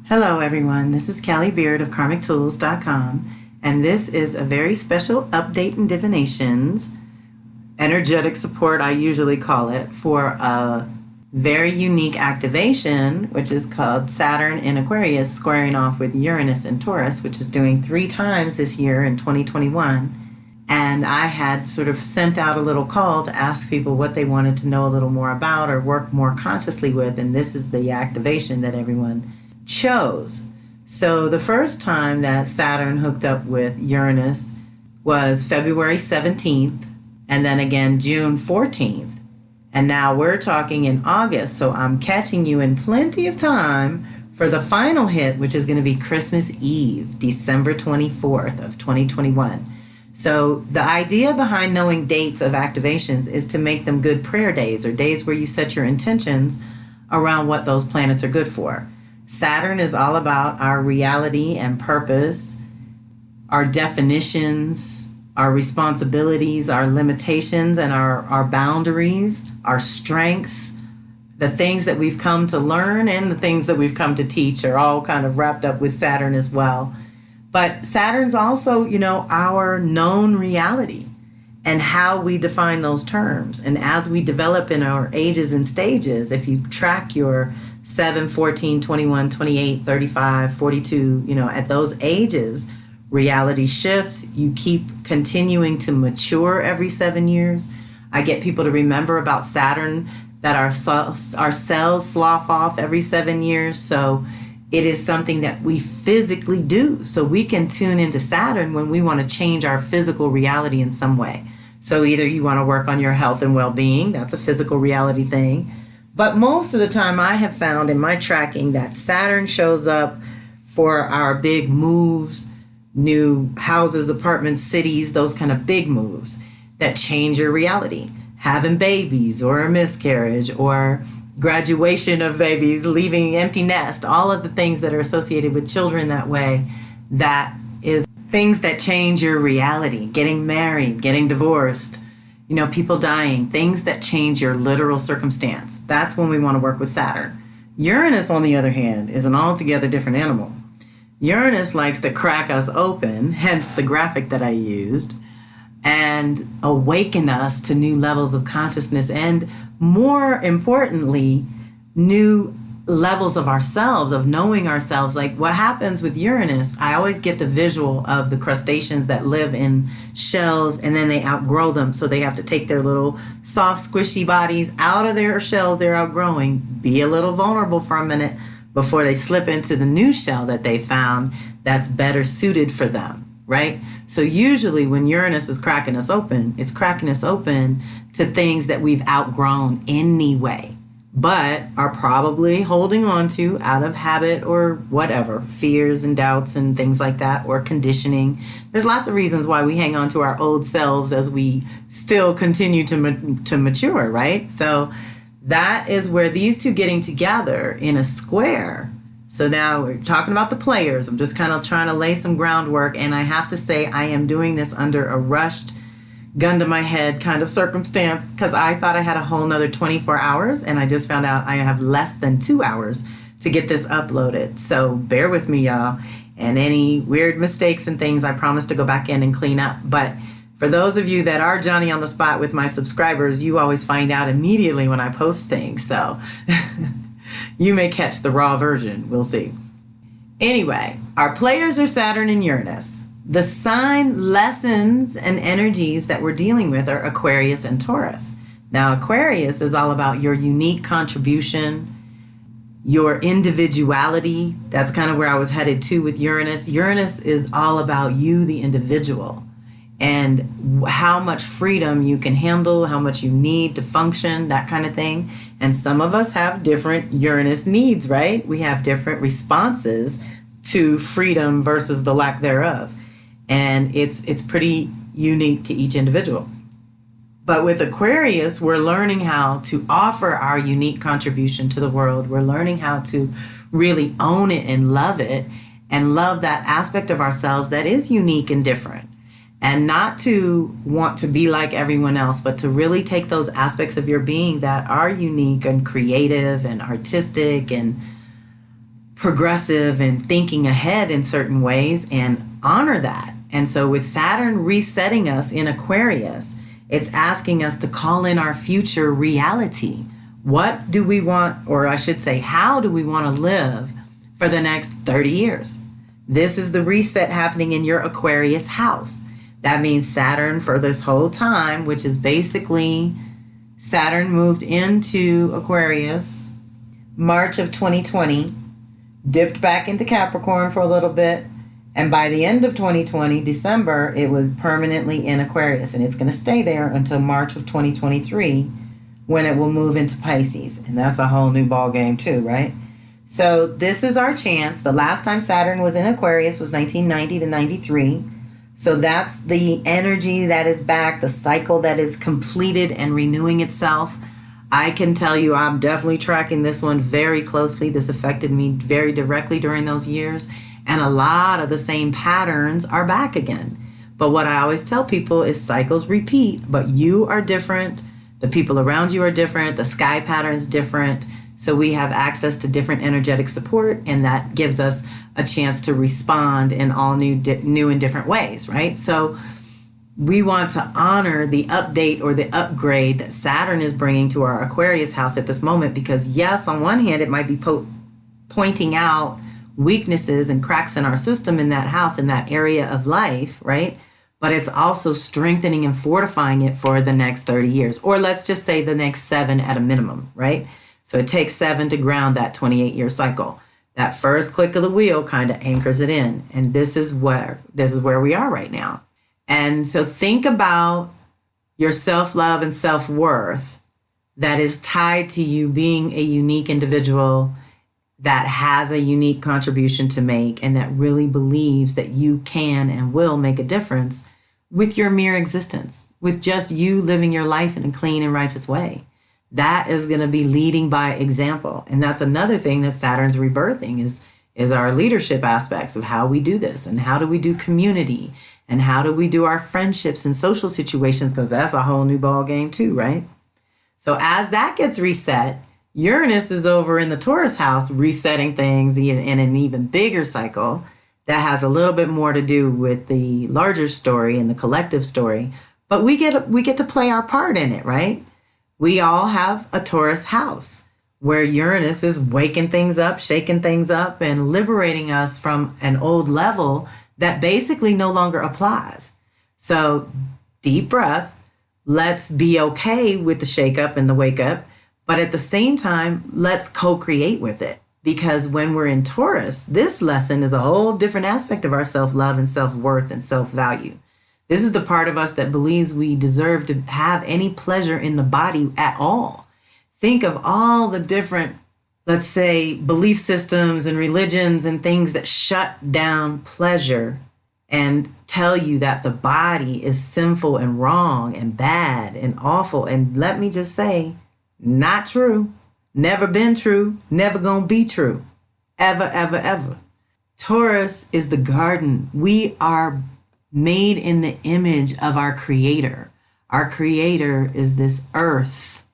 Hello everyone, this is Callie Beard of KarmicTools.com, and this is a very special update in Divinations, energetic support I usually call it, for a very unique activation, which is called Saturn and Aquarius squaring off with Uranus and Taurus, which is doing 3 times this year in 2021. And I had sort of sent out a little call to ask people what they wanted to know a little more about or work more consciously with, and this is the activation that everyone chose. So the first time that Saturn hooked up with Uranus was February 17th, and then again June 14th. And now we're talking in August, so I'm catching you in plenty of time for the final hit, which is going to be Christmas Eve, December 24th of 2021. So the idea behind knowing dates of activations is to make them good prayer days, or days where you set your intentions around what those planets are good for. Saturn is all about our reality and purpose, our definitions, our responsibilities, our limitations, and our boundaries, our strengths, the things that we've come to learn and the things that we've come to teach are all kind of wrapped up with Saturn as well. But Saturn's also, our known reality and how we define those terms. And as we develop in our ages and stages, if you track your 7, 14, 21, 28, 35, 42, at those ages, reality shifts. You keep continuing to mature every 7 years. I get people to remember about Saturn that our cells slough off every 7 years. So it is something that we physically do. So we can tune into Saturn when we want to change our physical reality in some way. So either you want to work on your health and well-being, that's a physical reality thing. But most of the time I have found in my tracking that Saturn shows up for our big moves, new houses, apartments, cities, those kind of big moves that change your reality. Having babies or a miscarriage or graduation of babies, leaving empty nest, all of the things that are associated with children that way, that is things that change your reality. Getting married, getting divorced, people dying, things that change your literal circumstance. That's when we want to work with Saturn. Uranus, on the other hand, is an altogether different animal. Uranus likes to crack us open, hence the graphic that I used, and awaken us to new levels of consciousness and, more importantly, new levels of ourselves, of knowing ourselves. Like what happens with Uranus, I always get the visual of the crustaceans that live in shells and then they outgrow them. So they have to take their little soft, squishy bodies out of their shells they're outgrowing, be a little vulnerable for a minute before they slip into the new shell that they found that's better suited for them, right? So usually when Uranus is cracking us open, it's cracking us open to things that we've outgrown anyway, but are probably holding on to out of habit or whatever, fears and doubts and things like that, or conditioning. There's lots of reasons why we hang on to our old selves as we still continue to mature, right? So that is where these two getting together in a square. So now we're talking about the players. I'm just kind of trying to lay some groundwork, and I have to say I am doing this under a rushed, gun to my head kind of circumstance because I thought I had a whole nother 24 hours and I just found out I have less than 2 hours to get this uploaded. So bear with me, y'all, and any weird mistakes and things I promise to go back in and clean up. But for those of you that are Johnny on the spot with my subscribers, you always find out immediately when I post things. So you may catch the raw version. We'll see. Anyway, our players are Saturn and Uranus. The sign lessons and energies that we're dealing with are Aquarius and Taurus. Now, Aquarius is all about your unique contribution, your individuality. That's kind of where I was headed to with Uranus. Uranus is all about you, the individual, and how much freedom you can handle, how much you need to function, that kind of thing. And some of us have different Uranus needs, right? We have different responses to freedom versus the lack thereof. And it's pretty unique to each individual. But with Aquarius, we're learning how to offer our unique contribution to the world. We're learning how to really own it and love that aspect of ourselves that is unique and different. And not to want to be like everyone else, but to really take those aspects of your being that are unique and creative and artistic and progressive and thinking ahead in certain ways and honor that. And so with Saturn resetting us in Aquarius, it's asking us to call in our future reality. What do we want, or I should say, how do we want to live for the next 30 years? This is the reset happening in your Aquarius house. That means Saturn for this whole time, which is basically Saturn moved into Aquarius March of 2020, dipped back into Capricorn for a little bit, and by the end of 2020, December, it was permanently in Aquarius, and it's going to stay there until March of 2023 when it will move into Pisces, and that's a whole new ball game too, right? So this is our chance. The last time Saturn was in Aquarius was 1990 to 93. So that's the energy that is back, the cycle that is completed and renewing itself. I can tell you I'm definitely tracking this one very closely. This affected me very directly during those years. And a lot of the same patterns are back again. But what I always tell people is cycles repeat, but you are different. The people around you are different. The sky pattern's different. So we have access to different energetic support, and that gives us a chance to respond in all new and different ways, right? So we want to honor the update or the upgrade that Saturn is bringing to our Aquarius house at this moment, because yes, on one hand, it might be pointing out weaknesses and cracks in our system in that house, in that area of life, right? But it's also strengthening and fortifying it for the next 30 years, or let's just say the next 7 at a minimum, right? So it takes 7 to ground that 28-year cycle. That first click of the wheel kind of anchors it in. And this is where we are right now. And so think about your self-love and self-worth that is tied to you being a unique individual that has a unique contribution to make and that really believes that you can and will make a difference with your mere existence, with just you living your life in a clean and righteous way. That is going to be leading by example. And that's another thing that Saturn's rebirthing is our leadership aspects of how we do this and how do we do community and how do we do our friendships and social situations, because that's a whole new ball game too, right? So as that gets reset, Uranus is over in the Taurus house resetting things in an even bigger cycle that has a little bit more to do with the larger story and the collective story. But we get to play our part in it, right? We all have a Taurus house where Uranus is waking things up, shaking things up, and liberating us from an old level that basically no longer applies. So deep breath, let's be okay with the shake up and the wake up, but at the same time, let's co-create with it. Because when we're in Taurus, this lesson is a whole different aspect of our self-love and self-worth and self-value. This is the part of us that believes we deserve to have any pleasure in the body at all. Think of all the different, let's say, belief systems and religions and things that shut down pleasure and tell you that the body is sinful and wrong and bad and awful. And let me just say, not true, never been true, never gonna be true, ever, ever, ever. Taurus is the garden. We are made in the image of our creator. Our creator is this earth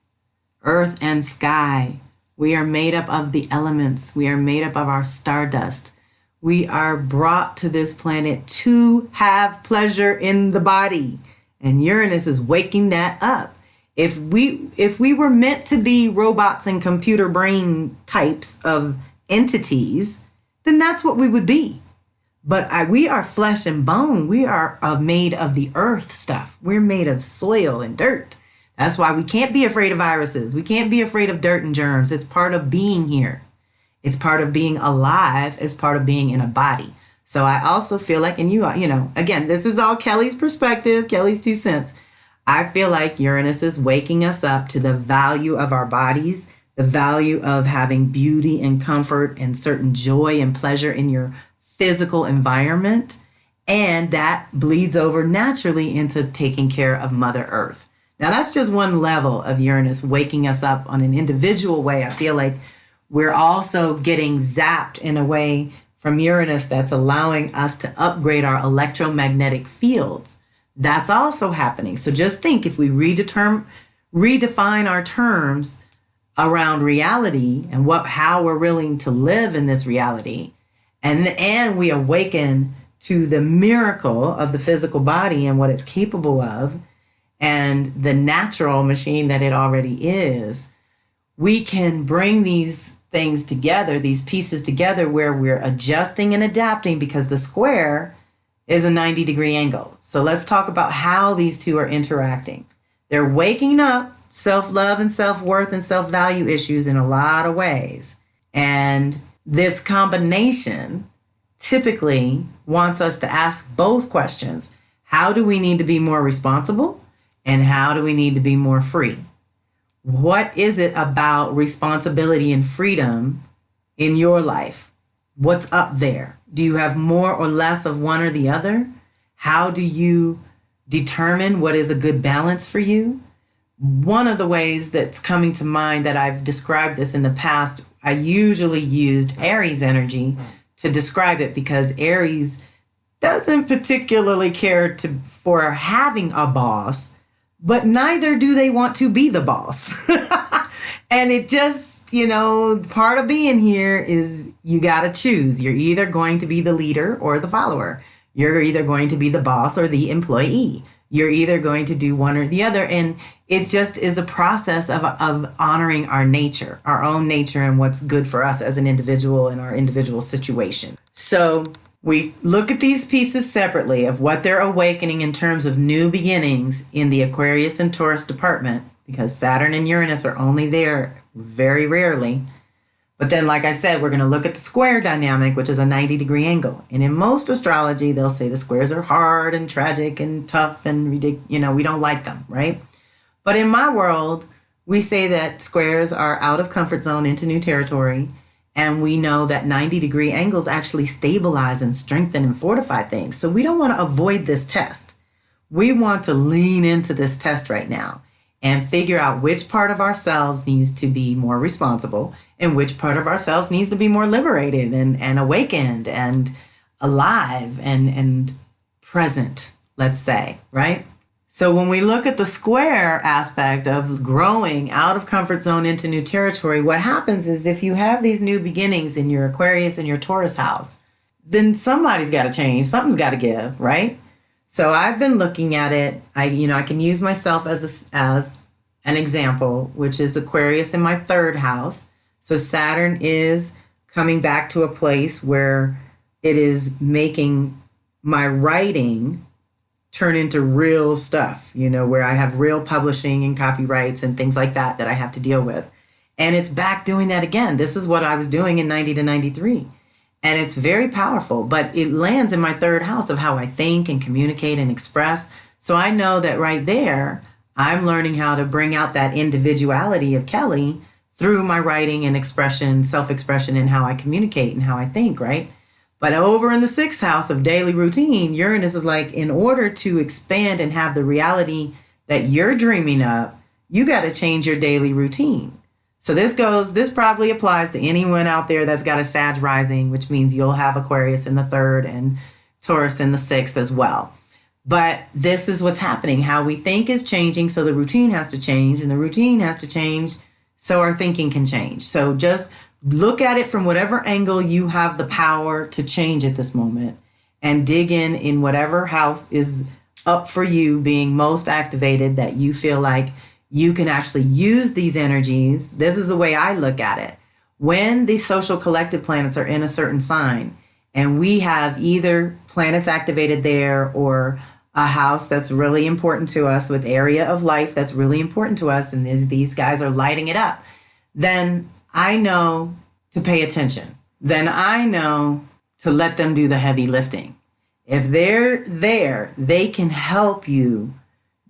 and sky. We are made up of the elements. We are made up of our stardust. We are brought to this planet to have pleasure in the body. And Uranus is waking that up. If we were meant to be robots and computer brain types of entities, then that's what we would be. But we are flesh and bone. We are made of the earth stuff. We're made of soil and dirt. That's why we can't be afraid of viruses. We can't be afraid of dirt and germs. It's part of being here. It's part of being alive. It's part of being in a body. So I also feel like, and you know, again, this is all Kelly's perspective, Kelly's 2 cents. I feel like Uranus is waking us up to the value of our bodies, the value of having beauty and comfort and certain joy and pleasure in your physical environment, and that bleeds over naturally into taking care of Mother Earth. Now, that's just one level of Uranus waking us up on an individual way. I feel like we're also getting zapped in a way from Uranus that's allowing us to upgrade our electromagnetic fields. That's also happening. So just think, if we redefine our terms around reality and how we're willing to live in this reality. And we awaken to the miracle of the physical body and what it's capable of and the natural machine that it already is. We can bring these things together, these pieces together, where we're adjusting and adapting, because the square is a 90-degree angle. So let's talk about how these two are interacting. They're waking up self-love and self-worth and self-value issues in a lot of ways. And this combination typically wants us to ask both questions. How do we need to be more responsible? And how do we need to be more free? What is it about responsibility and freedom in your life? What's up there? Do you have more or less of one or the other? How do you determine what is a good balance for you? One of the ways that's coming to mind that I've described this in the past, I usually used Aries energy to describe it, because Aries doesn't particularly care for having a boss, but neither do they want to be the boss. And it just, part of being here is you got to choose. You're either going to be the leader or the follower. You're either going to be the boss or the employee. You're either going to do one or the other. And it just is a process of honoring our nature, our own nature, and what's good for us as an individual in our individual situation. So we look at these pieces separately of what they're awakening in terms of new beginnings in the Aquarius and Taurus department, because Saturn and Uranus are only there very rarely. But then, like I said, we're going to look at the square dynamic, which is a 90-degree angle. And in most astrology, they'll say the squares are hard and tragic and tough and ridiculous. We don't like them, right? But in my world, we say that squares are out of comfort zone into new territory. And we know that 90-degree angles actually stabilize and strengthen and fortify things. So we don't want to avoid this test. We want to lean into this test right now and figure out which part of ourselves needs to be more responsible and which part of ourselves needs to be more liberated and awakened and alive and present, let's say, right? So when we look at the square aspect of growing out of comfort zone into new territory, what happens is if you have these new beginnings in your Aquarius and your Taurus house, then somebody's got to change. Something's got to give, right? So I've been looking at it. I can use myself as an example, which is Aquarius in my third house. So Saturn is coming back to a place where it is making my writing turn into real stuff, where I have real publishing and copyrights and things like that I have to deal with. And it's back doing that again. This is what I was doing in 90 to 93. And it's very powerful, but it lands in my third house of how I think and communicate and express. So I know that right there, I'm learning how to bring out that individuality of Kelly through my writing and expression, self-expression, and how I communicate and how I think, right? But over in the sixth house of daily routine, Uranus is like, in order to expand and have the reality that you're dreaming up, you got to change your daily routine. So this probably applies to anyone out there that's got a Sag rising, which means you'll have Aquarius in the third and Taurus in the sixth as well. But this is what's happening. How we think is changing, so the routine has to change, and the routine has to change so our thinking can change. So just look at it from whatever angle you have the power to change at this moment, and dig in whatever house is up for you being most activated, that you feel like you can actually use these energies. This is the way I look at it. When the social collective planets are in a certain sign, and we have either planets activated there or a house that's really important to us with area of life that's really important to us, and these guys are lighting it up, then I know to pay attention. Then I know to let them do the heavy lifting. If they're there, they can help you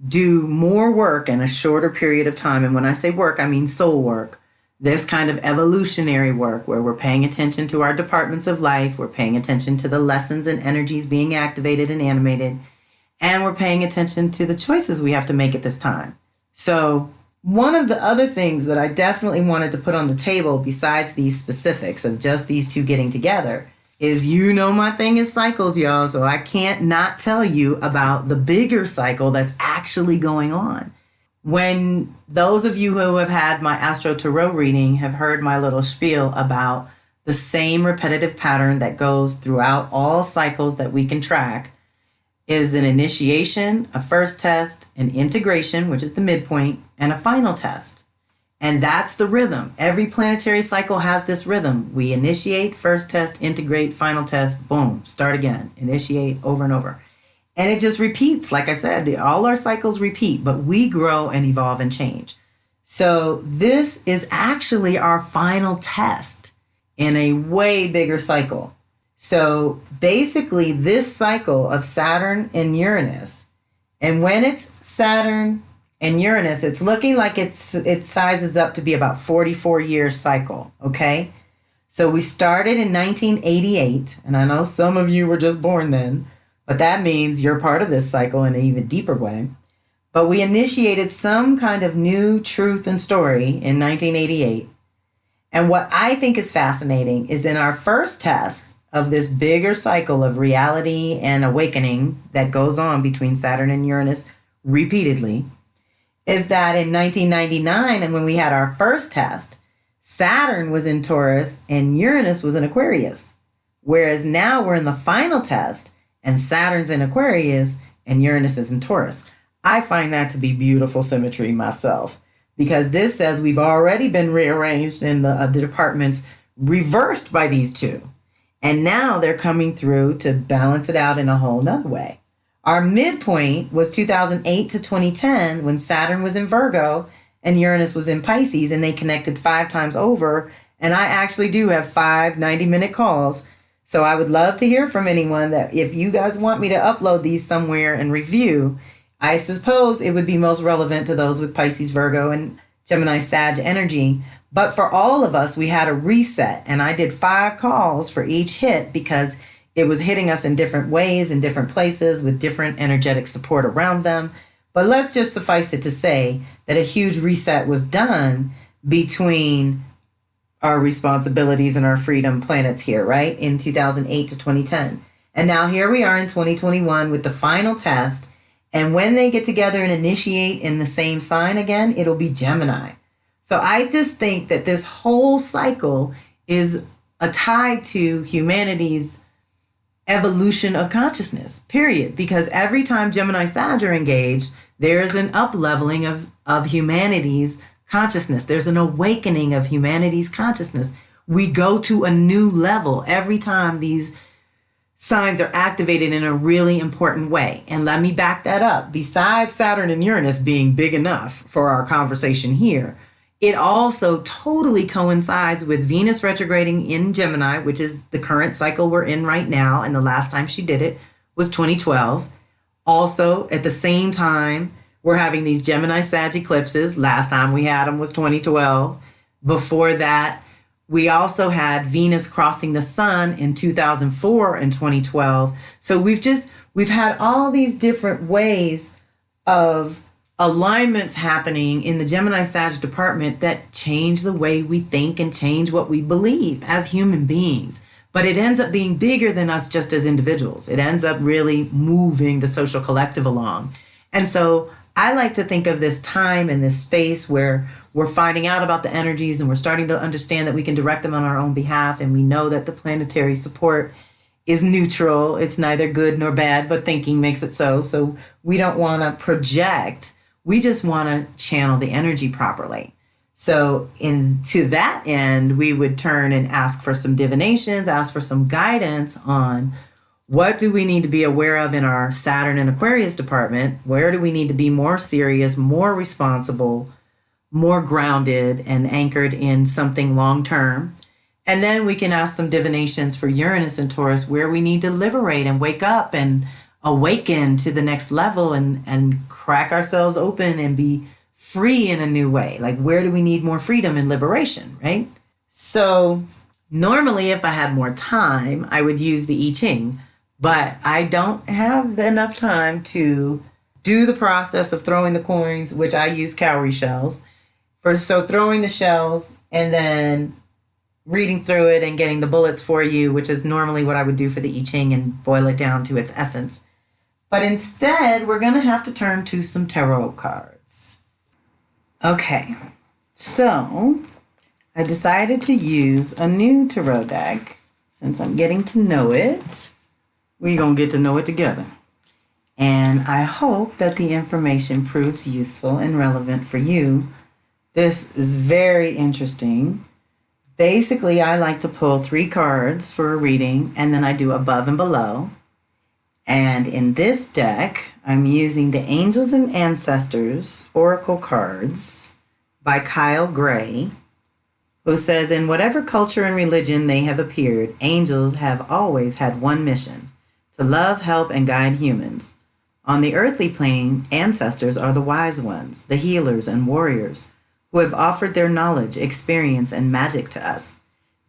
do more work in a shorter period of time. And when I say work, I mean soul work. This kind of evolutionary work where we're paying attention to our departments of life, we're paying attention to the lessons and energies being activated and animated, and we're paying attention to the choices we have to make at this time. So one of the other things that I definitely wanted to put on the table, besides these specifics of just these two getting together, is my thing is cycles, y'all. So I can't not tell you about the bigger cycle that's actually going on. When those of you who have had my Astro Tarot reading have heard my little spiel about the same repetitive pattern that goes throughout all cycles that we can track is an initiation, a first test, an integration, which is the midpoint, and a final test. And that's the rhythm. Every planetary cycle has this rhythm. We initiate, first test, integrate, final test, boom, start again, initiate over and over. And it just repeats. Like I said, all our cycles repeat, but we grow and evolve and change. So this is actually our final test in a way bigger cycle. So basically this cycle of Saturn and Uranus, and when it's Saturn and Uranus, it's looking like it sizes up to be about 44-year cycle, okay? So we started in 1988, and I know some of you were just born then, but that means you're part of this cycle in an even deeper way. But we initiated some kind of new truth and story in 1988. And what I think is fascinating is in our first test of this bigger cycle of reality and awakening that goes on between Saturn and Uranus repeatedly, is that in 1999, and when we had our first test, Saturn was in Taurus and Uranus was in Aquarius. Whereas now we're in the final test and Saturn's in Aquarius and Uranus is in Taurus. I find that to be beautiful symmetry myself, because this says we've already been rearranged in the departments reversed by these two. And now they're coming through to balance it out in a whole nother way. Our midpoint was 2008 to 2010 when Saturn was in Virgo and Uranus was in Pisces, and they connected 5 times over. And I actually do have 5 90-minute calls. So I would love to hear from anyone that if you guys want me to upload these somewhere and review, I suppose it would be most relevant to those with Pisces, Virgo, and Gemini, Sag energy. But for all of us, we had a reset, and I did 5 calls for each hit because it was hitting us in different ways, in different places, with different energetic support around them. But let's just suffice it to say that a huge reset was done between our responsibilities and our freedom planets here, right? In 2008 to 2010. And now here we are in 2021 with the final test. And when they get together and initiate in the same sign again, it'll be Gemini. So I just think that this whole cycle is a tie to humanity's evolution of consciousness, period. Because every time Gemini Sag are engaged, there's an up-leveling of humanity's consciousness. There's an awakening of humanity's consciousness. We go to a new level every time these signs are activated in a really important way. And let me back that up. Besides Saturn and Uranus being big enough for our conversation here, it also totally coincides with Venus retrograding in Gemini, which is the current cycle we're in right now. And the last time she did it was 2012. Also, at the same time, we're having these Gemini Sag eclipses. Last time we had them was 2012. Before that, we also had Venus crossing the sun in 2004 and 2012. So we've had all these different ways of alignments happening in the Gemini Sag department that change the way we think and change what we believe as human beings. But it ends up being bigger than us just as individuals. It ends up really moving the social collective along. And so I like to think of this time and this space where we're finding out about the energies and we're starting to understand that we can direct them on our own behalf. And we know that the planetary support is neutral. It's neither good nor bad, but thinking makes it so. So we don't want to project. We just want to channel the energy properly. So to that end, we would turn and ask for some divinations, ask for some guidance on what do we need to be aware of in our Saturn and Aquarius department? Where do we need to be more serious, more responsible, more grounded and anchored in something long term? And then we can ask some divinations for Uranus and Taurus, where we need to liberate and wake up and awaken to the next level and crack ourselves open and be free in a new way. Like, where do we need more freedom and liberation, right? So normally, if I had more time, I would use the I Ching, but I don't have enough time to do the process of throwing the coins, which I use cowrie shells. So throwing the shells and then reading through it and getting the bullets for you, which is normally what I would do for the I Ching and boil it down to its essence. But instead, we're going to have to turn to some tarot cards. Okay, so I decided to use a new tarot deck since I'm getting to know it. We're going to get to know it together. And I hope that the information proves useful and relevant for you. This is very interesting. Basically, I like to pull 3 cards for a reading, and then I do above and below. And in this deck, I'm using the Angels and Ancestors Oracle cards by Kyle Gray, who says, in whatever culture and religion they have appeared, angels have always had one mission: to love, help, and guide humans. On the earthly plane, ancestors are the wise ones, the healers and warriors, who have offered their knowledge, experience, and magic to us.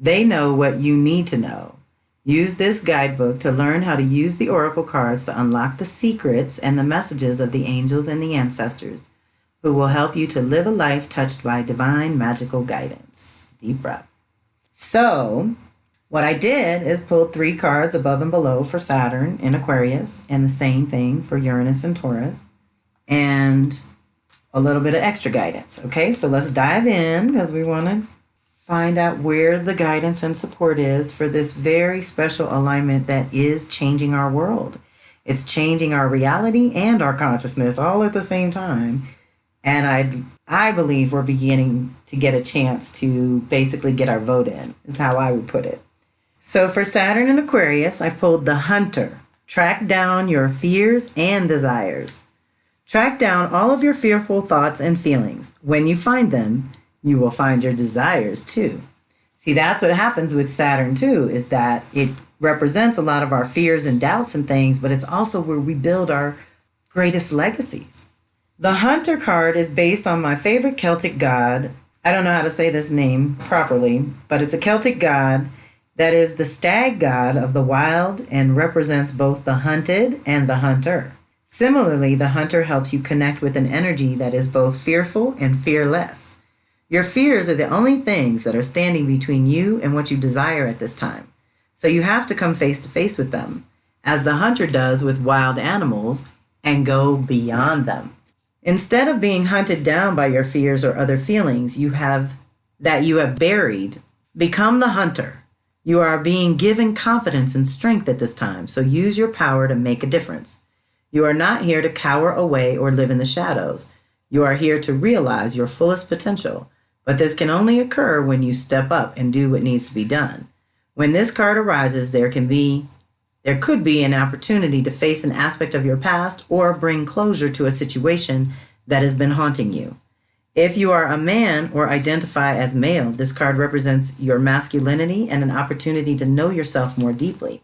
They know what you need to know. Use this guidebook to learn how to use the oracle cards to unlock the secrets and the messages of the angels and the ancestors, who will help you to live a life touched by divine magical guidance. Deep breath. So, what I did is pull 3 cards above and below for Saturn in Aquarius, and the same thing for Uranus and Taurus, and a little bit of extra guidance. Okay, so let's dive in because we want to find out where the guidance and support is for this very special alignment that is changing our world. It's changing our reality and our consciousness all at the same time. And I believe we're beginning to get a chance to basically get our vote in, is how I would put it. So for Saturn and Aquarius, I pulled the Hunter. Track down your fears and desires. Track down all of your fearful thoughts and feelings. When you find them, you will find your desires too. See, that's what happens with Saturn too, is that it represents a lot of our fears and doubts and things, but it's also where we build our greatest legacies. The Hunter card is based on my favorite Celtic god. I don't know how to say this name properly, but it's a Celtic god that is the stag god of the wild and represents both the hunted and the hunter. Similarly, the Hunter helps you connect with an energy that is both fearful and fearless. Your fears are the only things that are standing between you and what you desire at this time. So you have to come face to face with them, as the Hunter does with wild animals, and go beyond them. Instead of being hunted down by your fears or other feelings you have buried, become the Hunter. You are being given confidence and strength at this time, so use your power to make a difference. You are not here to cower away or live in the shadows. You are here to realize your fullest potential, but this can only occur when you step up and do what needs to be done. When this card arises, there could be an opportunity to face an aspect of your past or bring closure to a situation that has been haunting you. If you are a man or identify as male, this card represents your masculinity and an opportunity to know yourself more deeply.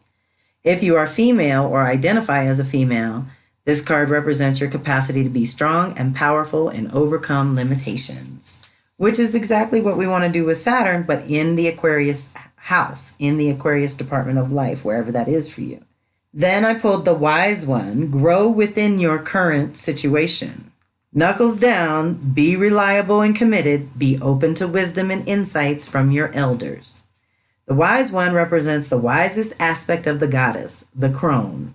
If you are female or identify as a female, this card represents your capacity to be strong and powerful and overcome limitations, which is exactly what we want to do with Saturn, but in the Aquarius house, in the Aquarius Department of Life, wherever that is for you. Then I pulled the Wise One, grow within your current situation. Knuckles down, be reliable and committed, be open to wisdom and insights from your elders. The Wise One represents the wisest aspect of the goddess, the crone.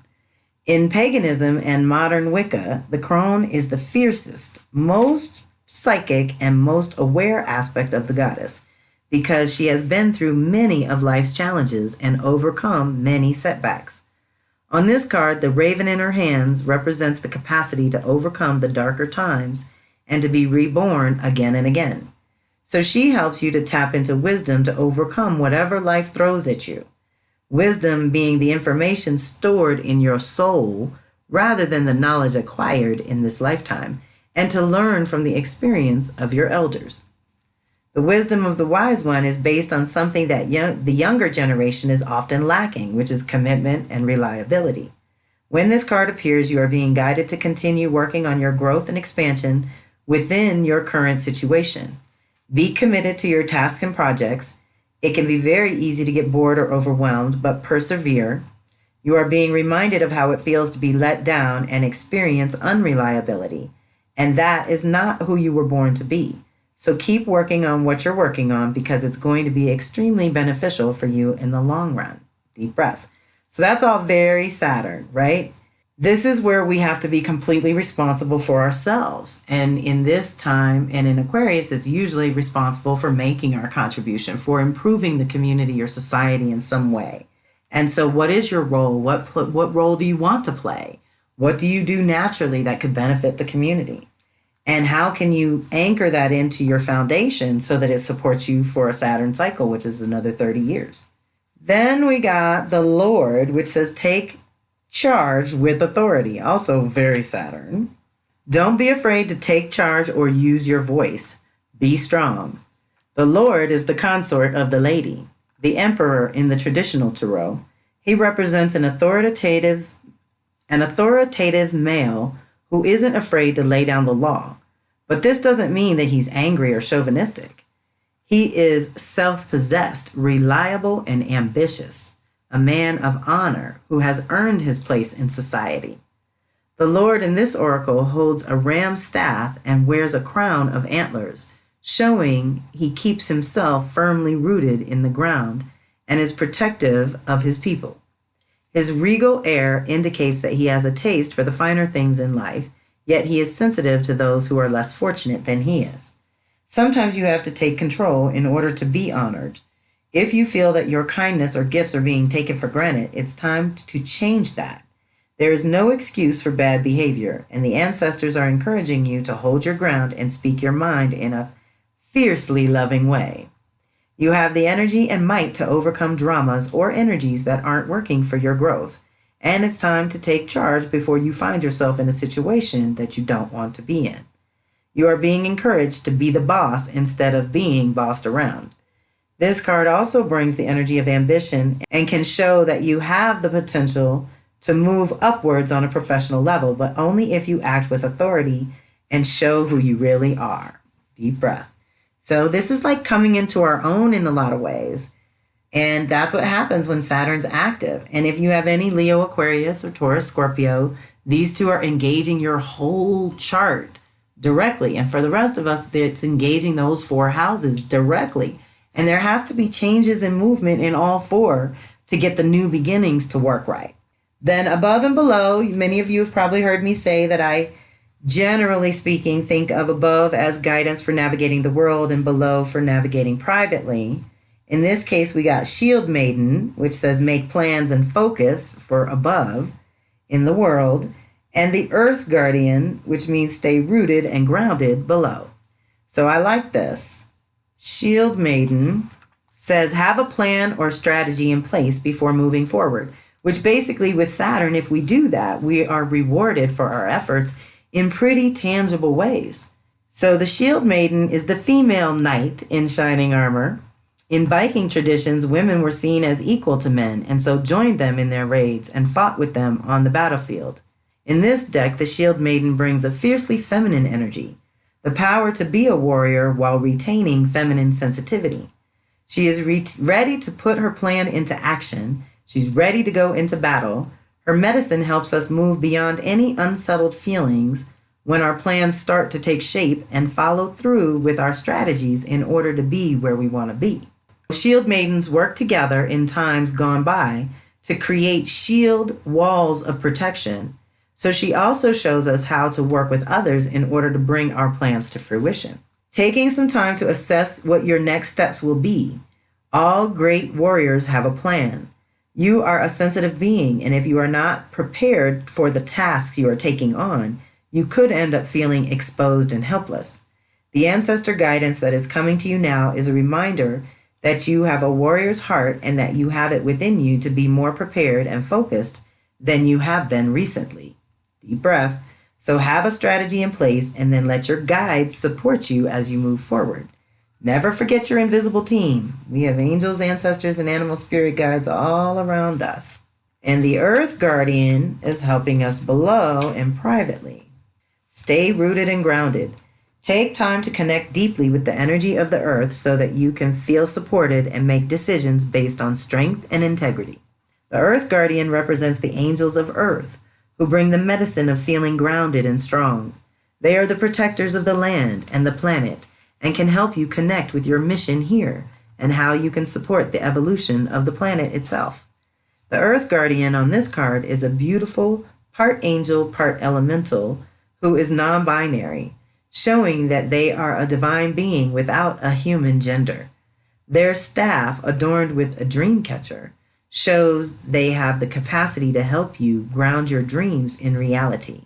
In paganism and modern Wicca, the crone is the fiercest, most psychic, and most aware aspect of the goddess, because she has been through many of life's challenges and overcome many setbacks. On this card, the raven in her hands represents the capacity to overcome the darker times and to be reborn again and again. So she helps you to tap into wisdom to overcome whatever life throws at you. Wisdom being the information stored in your soul rather than the knowledge acquired in this lifetime, and to learn from the experience of your elders. The wisdom of the Wise One is based on something that the younger generation is often lacking, which is commitment and reliability. When this card appears, you are being guided to continue working on your growth and expansion within your current situation. Be committed to your tasks and projects. It can be very easy to get bored or overwhelmed, but persevere. You are being reminded of how it feels to be let down and experience unreliability, and that is not who you were born to be. So keep working on what you're working on because it's going to be extremely beneficial for you in the long run. Deep breath. So that's all very Saturn, right? This is where we have to be completely responsible for ourselves. And in this time, and in Aquarius, it's usually responsible for making our contribution, for improving the community or society in some way. And so what is your role? What role do you want to play? What do you do naturally that could benefit the community? And how can you anchor that into your foundation so that it supports you for a Saturn cycle, which is another 30 years? Then we got the Lord, which says take charge with authority, also very Saturn. Don't be afraid to take charge or use your voice. Be strong. The Lord is the consort of the lady, the emperor in the traditional tarot. He represents an authoritative male who isn't afraid to lay down the law. But this doesn't mean that he's angry or chauvinistic. He is self-possessed, reliable, and ambitious, a man of honor who has earned his place in society. The Lord in this oracle holds a ram's staff and wears a crown of antlers, showing he keeps himself firmly rooted in the ground and is protective of his people. His regal air indicates that he has a taste for the finer things in life, yet he is sensitive to those who are less fortunate than he is. Sometimes you have to take control in order to be honored. If you feel that your kindness or gifts are being taken for granted, it's time to change that. There is no excuse for bad behavior, and the ancestors are encouraging you to hold your ground and speak your mind in a fiercely loving way. You have the energy and might to overcome dramas or energies that aren't working for your growth, and it's time to take charge before you find yourself in a situation that you don't want to be in. You are being encouraged to be the boss instead of being bossed around. This card also brings the energy of ambition and can show that you have the potential to move upwards on a professional level, but only if you act with authority and show who you really are. Deep breath. So this is like coming into our own in a lot of ways. And that's what happens when Saturn's active. And if you have any Leo, Aquarius, or Taurus, Scorpio, these two are engaging your whole chart directly. And for the rest of us, it's engaging those 4 houses directly. And there has to be changes in movement in all 4 to get the new beginnings to work right. Then above and below, many of you have probably heard me say that I, generally speaking, think of above as guidance for navigating the world and below for navigating privately. In this case, we got Shield Maiden, which says make plans and focus for above in the world, and the Earth Guardian, which means stay rooted and grounded below. So I like this. Shield Maiden says have a plan or strategy in place before moving forward, which basically with Saturn, if we do that, we are rewarded for our efforts in pretty tangible ways. So the Shield Maiden is the female knight in shining armor. In Viking traditions, women were seen as equal to men and so joined them in their raids and fought with them on the battlefield. In this deck, the Shield Maiden brings a fiercely feminine energy, the power to be a warrior while retaining feminine sensitivity. She is ready to put her plan into action. She's ready to go into battle. Her medicine helps us move beyond any unsettled feelings when our plans start to take shape and follow through with our strategies in order to be where we want to be. Shield Maidens work together in times gone by to create shield walls of protection. So she also shows us how to work with others in order to bring our plans to fruition. Taking some time to assess what your next steps will be. All great warriors have a plan. You are a sensitive being, and if you are not prepared for the tasks you are taking on, you could end up feeling exposed and helpless. The ancestor guidance that is coming to you now is a reminder that you have a warrior's heart and that you have it within you to be more prepared and focused than you have been recently. Deep breath. So have a strategy in place and then let your guides support you as you move forward. Never forget your invisible team. We have angels, ancestors, and animal spirit guides all around us. And the Earth Guardian is helping us below and privately. Stay rooted and grounded. Take time to connect deeply with the energy of the earth so that you can feel supported and make decisions based on strength and integrity. The Earth Guardian represents the angels of Earth, who bring the medicine of feeling grounded and strong. They are the protectors of the land and the planet and can help you connect with your mission here and how you can support the evolution of the planet itself. The Earth Guardian on this card is a beautiful, part angel, part elemental, who is non-binary, showing that they are a divine being without a human gender. Their staff, adorned with a dream catcher, shows they have the capacity to help you ground your dreams in reality.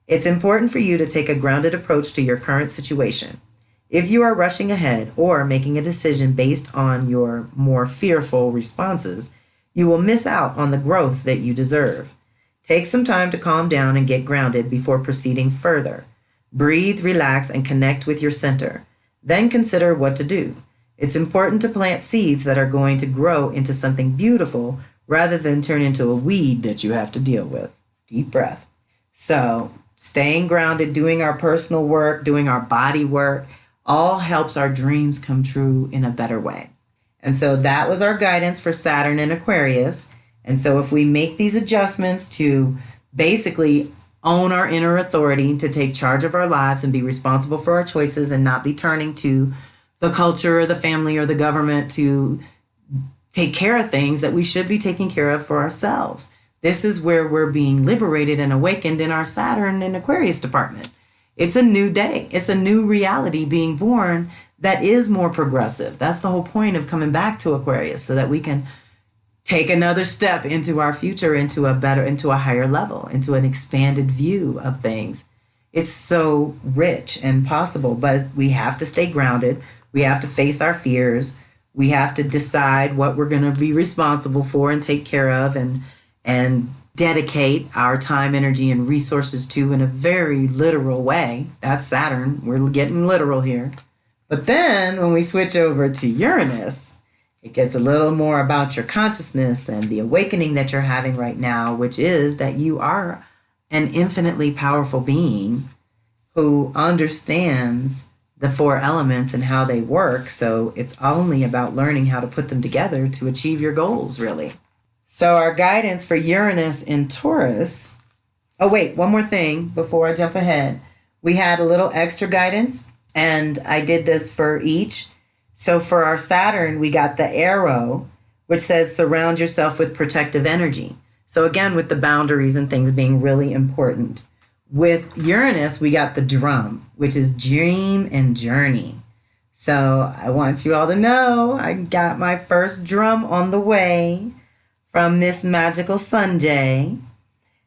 It's important for you to take a grounded approach to your current situation. If you are rushing ahead or making a decision based on your more fearful responses, you will miss out on the growth that you deserve. Take some time to calm down and get grounded before proceeding further. Breathe, relax, and connect with your center. Then consider what to do. It's important to plant seeds that are going to grow into something beautiful rather than turn into a weed that you have to deal with. Deep breath. So, staying grounded, doing our personal work, doing our body work, all helps our dreams come true in a better way. And so that was our guidance for Saturn and Aquarius. And so if we make these adjustments to basically own our inner authority, to take charge of our lives and be responsible for our choices and not be turning to the culture or the family or the government to take care of things that we should be taking care of for ourselves. This is where we're being liberated and awakened in our Saturn and Aquarius department. It's a new day. It's a new reality being born that is more progressive. That's the whole point of coming back to Aquarius, so that we can take another step into our future, into a higher level, into an expanded view of things. It's so rich and possible, but we have to stay grounded. We have to face our fears. We have to decide what we're going to be responsible for and take care of and dedicate our time, energy, and resources to in a very literal way. That's Saturn. We're getting literal here. But then when we switch over to Uranus, it gets a little more about your consciousness and the awakening that you're having right now, which is that you are an infinitely powerful being who understands the four elements and how they work. So it's only about learning how to put them together to achieve your goals, really. So our guidance for Uranus in Taurus. Oh, wait, one more thing before I jump ahead. We had a little extra guidance, and I did this for each. So for our Saturn, we got the arrow, which says surround yourself with protective energy. So again, with the boundaries and things being really important. With Uranus, we got the drum, which is dream and journey. So I want you all to know I got my first drum on the way from Miss Magical Sunjay.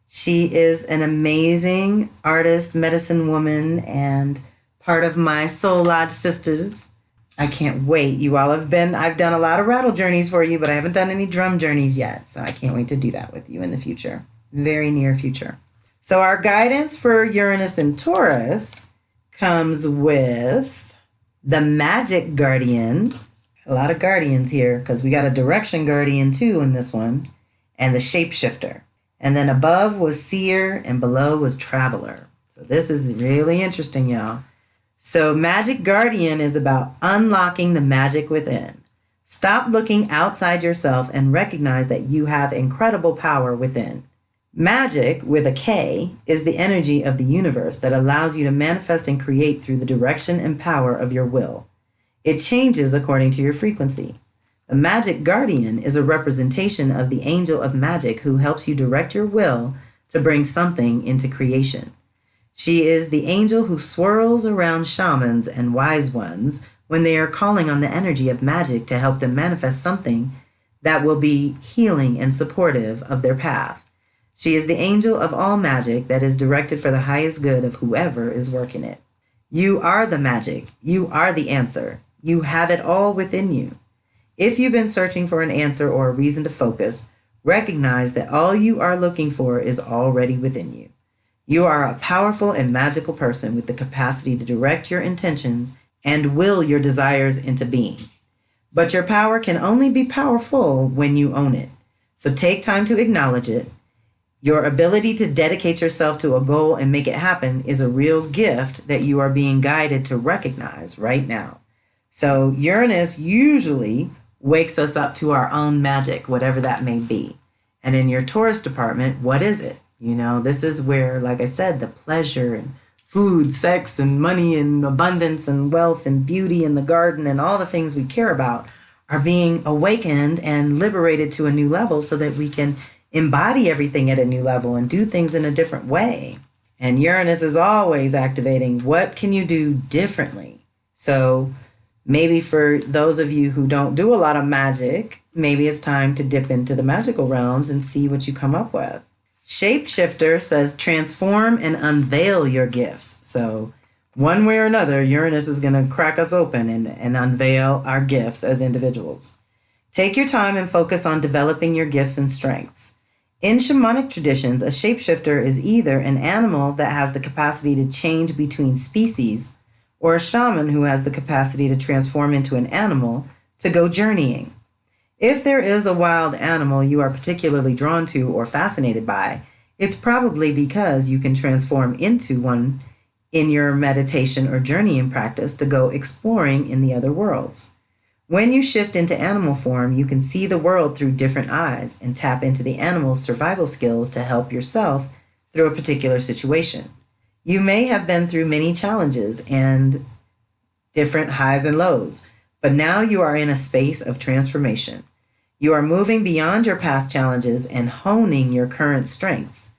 She is an amazing artist, medicine woman, and part of my Soul Lodge sisters. I can't wait. I've done a lot of rattle journeys for you, but I haven't done any drum journeys yet. So I can't wait to do that with you in the future, very near future. So our guidance for Uranus and Taurus comes with the Magic Guardian. A lot of guardians here because we got a direction guardian too in this one, and the shapeshifter. And then above was seer and below was traveler. So this is really interesting, y'all. So Magic Guardian is about unlocking the magic within. Stop looking outside yourself and recognize that you have incredible power within. Magic, with a K, is the energy of the universe that allows you to manifest and create through the direction and power of your will. It changes according to your frequency. The Magic Guardian is a representation of the angel of magic who helps you direct your will to bring something into creation. She is the angel who swirls around shamans and wise ones when they are calling on the energy of magic to help them manifest something that will be healing and supportive of their path. She is the angel of all magic that is directed for the highest good of whoever is working it. You are the magic. You are the answer. You have it all within you. If you've been searching for an answer or a reason to focus, recognize that all you are looking for is already within you. You are a powerful and magical person with the capacity to direct your intentions and will your desires into being. But your power can only be powerful when you own it. So take time to acknowledge it. Your ability to dedicate yourself to a goal and make it happen is a real gift that you are being guided to recognize right now. So Uranus usually wakes us up to our own magic, whatever that may be. And in your Taurus department, what is it? This is where, like I said, the pleasure and food, sex, and money, and abundance, and wealth, and beauty, and the garden, and all the things we care about are being awakened and liberated to a new level so that we can embody everything at a new level and do things in a different way. And Uranus is always activating. What can you do differently? So maybe for those of you who don't do a lot of magic, maybe it's time to dip into the magical realms and see what you come up with. Shapeshifter says transform and unveil your gifts. So one way or another, Uranus is going to crack us open and unveil our gifts as individuals. Take your time and focus on developing your gifts and strengths. In shamanic traditions, a shapeshifter is either an animal that has the capacity to change between species, or a shaman who has the capacity to transform into an animal to go journeying. If there is a wild animal you are particularly drawn to or fascinated by, it's probably because you can transform into one in your meditation or journeying practice to go exploring in the other worlds. When you shift into animal form, you can see the world through different eyes and tap into the animal's survival skills to help yourself through a particular situation. You may have been through many challenges and different highs and lows, but now you are in a space of transformation. You are moving beyond your past challenges and honing your current strengths.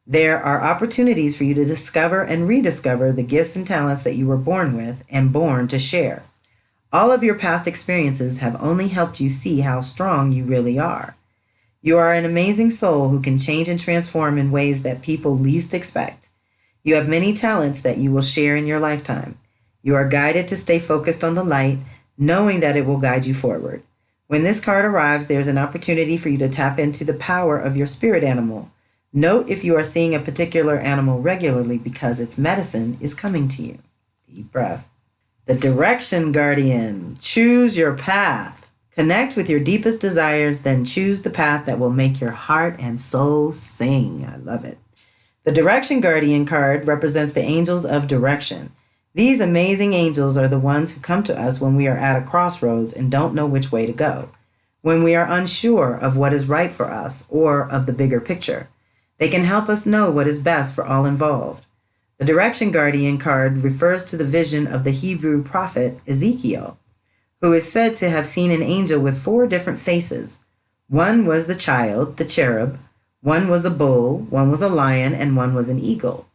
There are opportunities for you to discover and rediscover the gifts and talents that you were born with and born to share. All of your past experiences have only helped you see how strong you really are. You are an amazing soul who can change and transform in ways that people least expect. You have many talents that you will share in your lifetime. You are guided to stay focused on the light, knowing that it will guide you forward. When this card arrives, there's an opportunity for you to tap into the power of your spirit animal. Note if you are seeing a particular animal regularly because its medicine is coming to you. Deep breath. The Direction Guardian. Choose your path. Connect with your deepest desires, then choose the path that will make your heart and soul sing. I love it. The Direction Guardian card represents the angels of direction. These amazing angels are the ones who come to us when we are at a crossroads and don't know which way to go, when we are unsure of what is right for us or of the bigger picture. They can help us know what is best for all involved. The Direction Guardian card refers to the vision of the Hebrew prophet Ezekiel, who is said to have seen an angel with 4 different faces. One was the child, the cherub, one was a bull, one was a lion, and one was an eagle.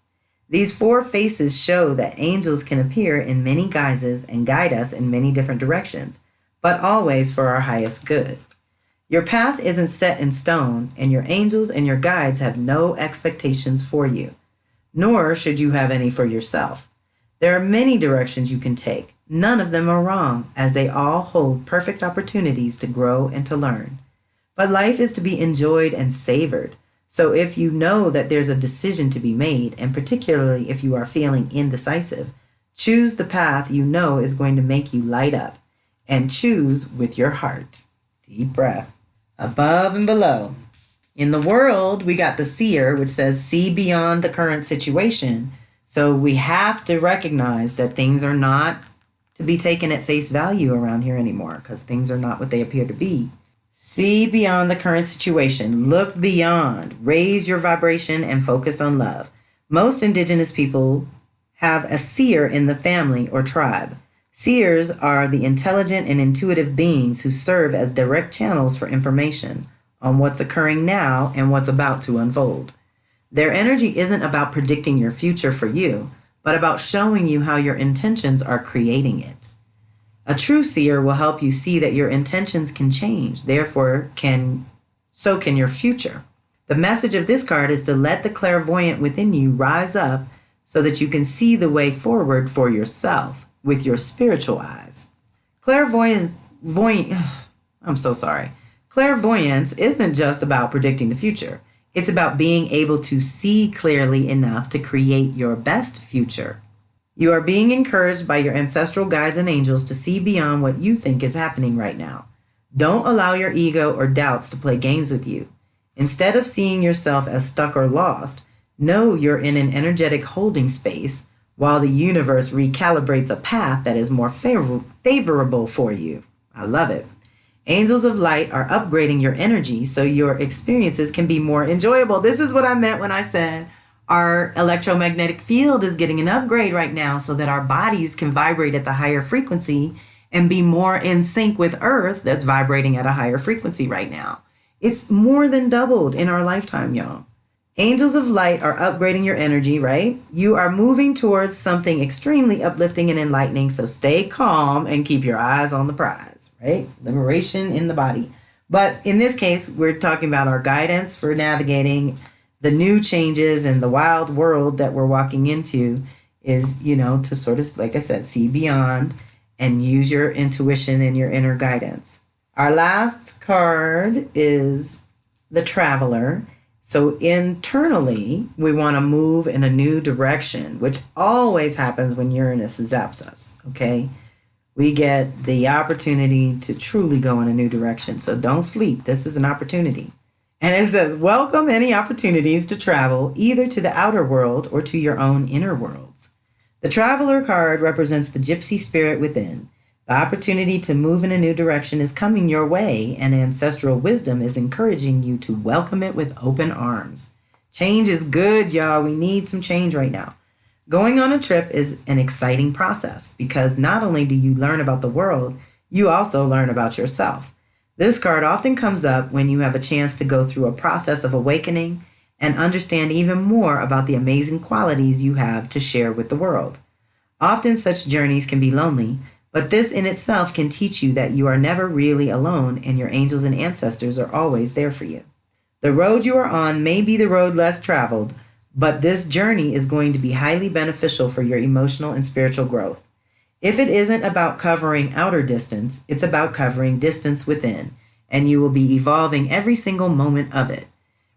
These 4 faces show that angels can appear in many guises and guide us in many different directions, but always for our highest good. Your path isn't set in stone, and your angels and your guides have no expectations for you, nor should you have any for yourself. There are many directions you can take. None of them are wrong, as they all hold perfect opportunities to grow and to learn. But life is to be enjoyed and savored. So if you know that there's a decision to be made, and particularly if you are feeling indecisive, choose the path you know is going to make you light up, and choose with your heart. Deep breath. Above and below. In the world, we got the seer, which says see beyond the current situation. So we have to recognize that things are not to be taken at face value around here anymore, because things are not what they appear to be. See beyond the current situation. Look beyond. Raise your vibration and focus on love. Most indigenous people have a seer in the family or tribe. Seers are the intelligent and intuitive beings who serve as direct channels for information on what's occurring now and what's about to unfold. Their energy isn't about predicting your future for you, but about showing you how your intentions are creating it. A true seer will help you see that your intentions can change, therefore so can your future. The message of this card is to let the clairvoyant within you rise up so that you can see the way forward for yourself with your spiritual eyes. Clairvoyance isn't just about predicting the future. It's about being able to see clearly enough to create your best future. You are being encouraged by your ancestral guides and angels to see beyond what you think is happening right now. Don't allow your ego or doubts to play games with you. Instead of seeing yourself as stuck or lost, know you're in an energetic holding space while the universe recalibrates a path that is more favorable for you. I love it. Angels of light are upgrading your energy so your experiences can be more enjoyable. This is what I meant when I said our electromagnetic field is getting an upgrade right now so that our bodies can vibrate at the higher frequency and be more in sync with Earth that's vibrating at a higher frequency right now. It's more than doubled in our lifetime, y'all. Angels of light are upgrading your energy, right? You are moving towards something extremely uplifting and enlightening, so stay calm and keep your eyes on the prize, right? Liberation in the body. But in this case, we're talking about our guidance for navigating the new changes and the wild world that we're walking into is, to sort of, like I said, see beyond and use your intuition and your inner guidance. Our last card is the Traveler. So internally, we want to move in a new direction, which always happens when Uranus zaps us, okay? We get the opportunity to truly go in a new direction. So don't sleep. This is an opportunity. And it says, welcome any opportunities to travel either to the outer world or to your own inner worlds. The Traveler card represents the gypsy spirit within. The opportunity to move in a new direction is coming your way, and ancestral wisdom is encouraging you to welcome it with open arms. Change is good, y'all. We need some change right now. Going on a trip is an exciting process because not only do you learn about the world, you also learn about yourself. This card often comes up when you have a chance to go through a process of awakening and understand even more about the amazing qualities you have to share with the world. Often such journeys can be lonely, but this in itself can teach you that you are never really alone and your angels and ancestors are always there for you. The road you are on may be the road less traveled, but this journey is going to be highly beneficial for your emotional and spiritual growth. If it isn't about covering outer distance, it's about covering distance within, and you will be evolving every single moment of it.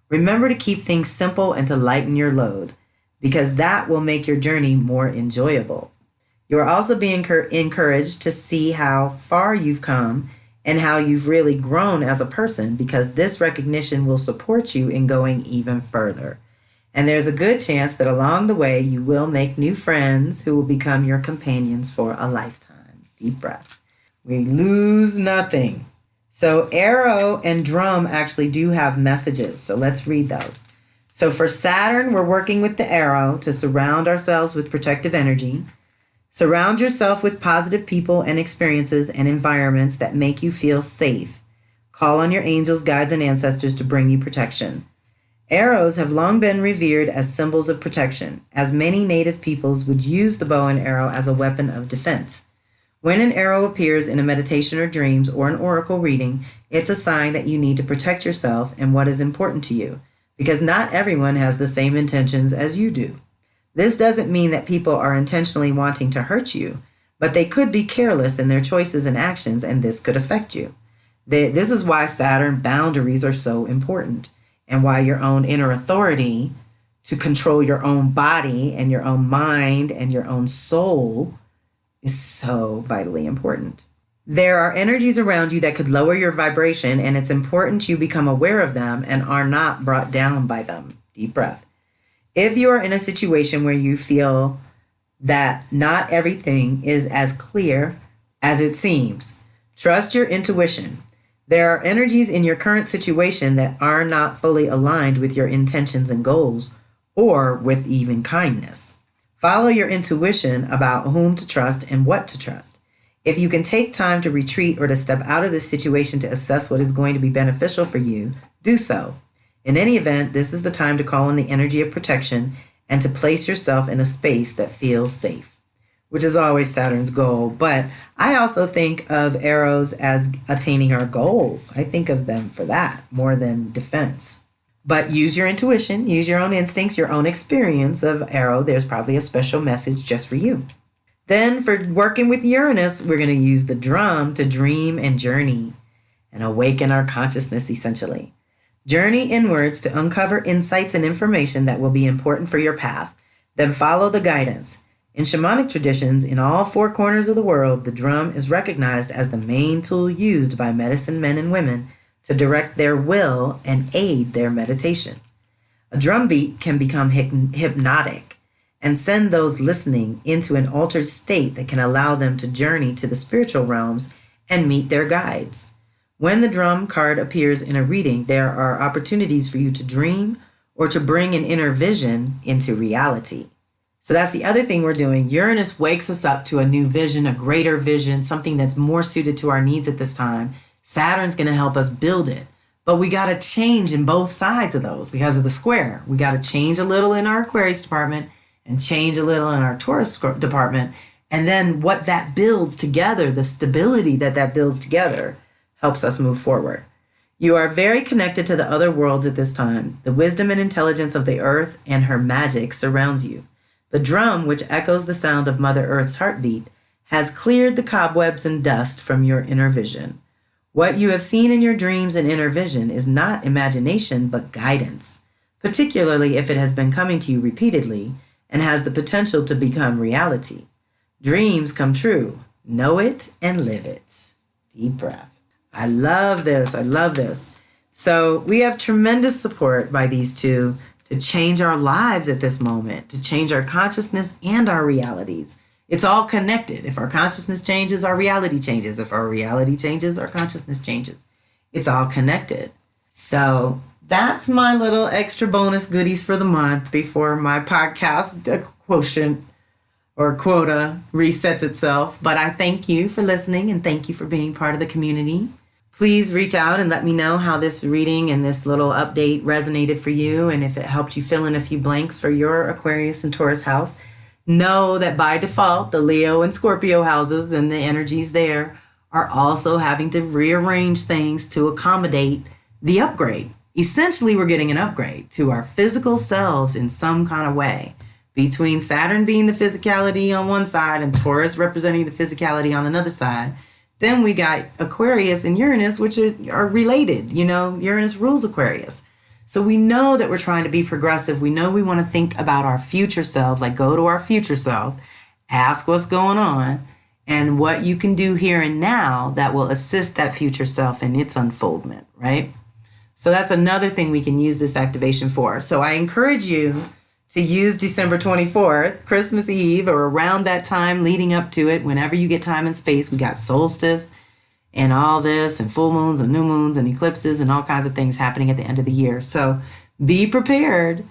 Remember to keep things simple and to lighten your load, because that will make your journey more enjoyable. You are also being encouraged to see how far you've come and how you've really grown as a person, because this recognition will support you in going even further. And there's a good chance that along the way you will make new friends who will become your companions for a lifetime. Deep breath. We lose nothing. So arrow and drum actually do have messages. So let's read those. So for Saturn, we're working with the arrow to surround ourselves with protective energy. Surround yourself with positive people and experiences and environments that make you feel safe. Call on your angels, guides, and ancestors to bring you protection. Arrows have long been revered as symbols of protection, as many native peoples would use the bow and arrow as a weapon of defense. When an arrow appears in a meditation or dreams or an oracle reading, it's a sign that you need to protect yourself and what is important to you, because not everyone has the same intentions as you do. This doesn't mean that people are intentionally wanting to hurt you, but they could be careless in their choices and actions, and this could affect you. This is why Saturn boundaries are so important, and why your own inner authority to control your own body and your own mind and your own soul is so vitally important. There are energies around you that could lower your vibration, and it's important you become aware of them and are not brought down by them. Deep breath. If you are in a situation where you feel that not everything is as clear as it seems, trust your intuition. There are energies in your current situation that are not fully aligned with your intentions and goals, or with even kindness. Follow your intuition about whom to trust and what to trust. If you can take time to retreat or to step out of this situation to assess what is going to be beneficial for you, do so. In any event, this is the time to call on the energy of protection and to place yourself in a space that feels safe, which is always Saturn's goal. But I also think of arrows as attaining our goals. I think of them for that more than defense. But use your intuition, use your own instincts, your own experience of arrow. There's probably a special message just for you. Then for working with Uranus, we're going to use the drum to dream and journey and awaken our consciousness, essentially. Journey inwards to uncover insights and information that will be important for your path. Then follow the guidance. In shamanic traditions, in all four corners of the world, the drum is recognized as the main tool used by medicine men and women to direct their will and aid their meditation. A drum beat can become hypnotic and send those listening into an altered state that can allow them to journey to the spiritual realms and meet their guides. When the drum card appears in a reading, there are opportunities for you to dream or to bring an inner vision into reality. So that's the other thing we're doing. Uranus wakes us up to a new vision, a greater vision, something that's more suited to our needs at this time. Saturn's going to help us build it. But we got to change in both sides of those because of the square. We got to change a little in our Aquarius department and change a little in our Taurus department. And then what that builds together, the stability that builds together, helps us move forward. You are very connected to the other worlds at this time. The wisdom and intelligence of the earth and her magic surrounds you. The drum, which echoes the sound of Mother Earth's heartbeat, has cleared the cobwebs and dust from your inner vision. What you have seen in your dreams and inner vision is not imagination, but guidance, particularly if it has been coming to you repeatedly and has the potential to become reality. Dreams come true. Know it and live it. Deep breath. I love this. I love this. So we have tremendous support by these two to change our lives at this moment, to change our consciousness and our realities. It's all connected. If our consciousness changes, our reality changes. If our reality changes, our consciousness changes. It's all connected. So that's my little extra bonus goodies for the month before my podcast quotient or quota resets itself. But I thank you for listening and thank you for being part of the community. Please reach out and let me know how this reading and this little update resonated for you and if it helped you fill in a few blanks for your Aquarius and Taurus house. Know that by default, the Leo and Scorpio houses and the energies there are also having to rearrange things to accommodate the upgrade. Essentially, we're getting an upgrade to our physical selves in some kind of way. Between Saturn being the physicality on one side and Taurus representing the physicality on another side, then we got Aquarius and Uranus, which are related. You know, Uranus rules Aquarius. So we know that we're trying to be progressive. We know we want to think about our future self, like go to our future self, ask what's going on, and what you can do here and now that will assist that future self in its unfoldment, right? So that's another thing we can use this activation for. So I encourage you to use December 24th, Christmas Eve, or around that time leading up to it, whenever you get time and space. We got solstice and all this and full moons and new moons and eclipses and all kinds of things happening at the end of the year. So be prepared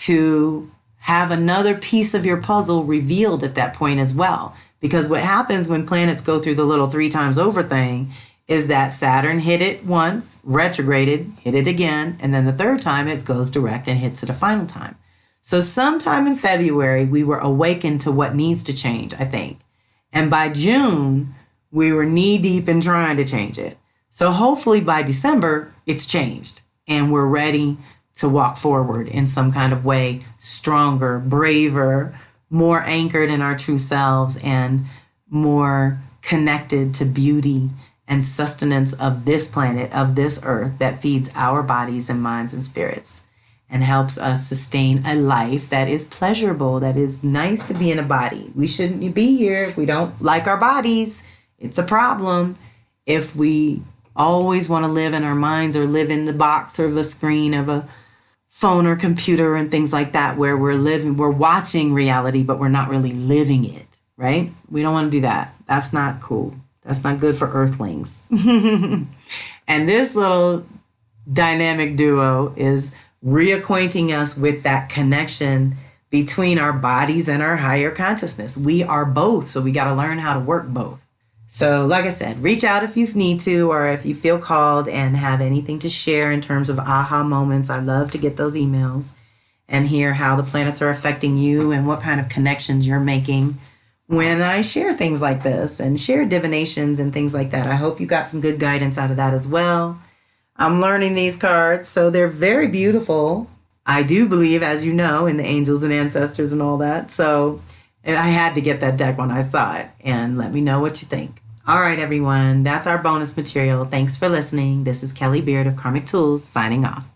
to have another piece of your puzzle revealed at that point as well. Because what happens when planets go through the little 3 times over thing is that Saturn hit it once, retrograded, hit it again, and then the third time it goes direct and hits it a final time. So sometime in February, we were awakened to what needs to change, I think. And by June, we were knee deep in trying to change it. So hopefully by December, it's changed and we're ready to walk forward in some kind of way, stronger, braver, more anchored in our true selves and more connected to beauty and sustenance of this planet, of this earth that feeds our bodies and minds and spirits and helps us sustain a life that is pleasurable, that is nice to be in a body. We shouldn't be here if we don't like our bodies. It's a problem if we always want to live in our minds or live in the box or the screen of a phone or computer and things like that, where we're watching reality, but we're not really living it, right? We don't want to do that. That's not cool. That's not good for earthlings. And this little dynamic duo is reacquainting us with that connection between our bodies and our higher consciousness. We are both, so we got to learn how to work both. So like I said, reach out if you need to, or if you feel called and have anything to share in terms of aha moments. I love to get those emails and hear how the planets are affecting you and what kind of connections you're making when I share things like this and share divinations and things like that. I hope you got some good guidance out of that as well. I'm learning these cards, so they're very beautiful. I do believe, as you know, in the angels and ancestors and all that. So I had to get that deck when I saw it, and let me know what you think. All right, everyone, that's our bonus material. Thanks for listening. This is Kelly Beard of Karmic Tools signing off.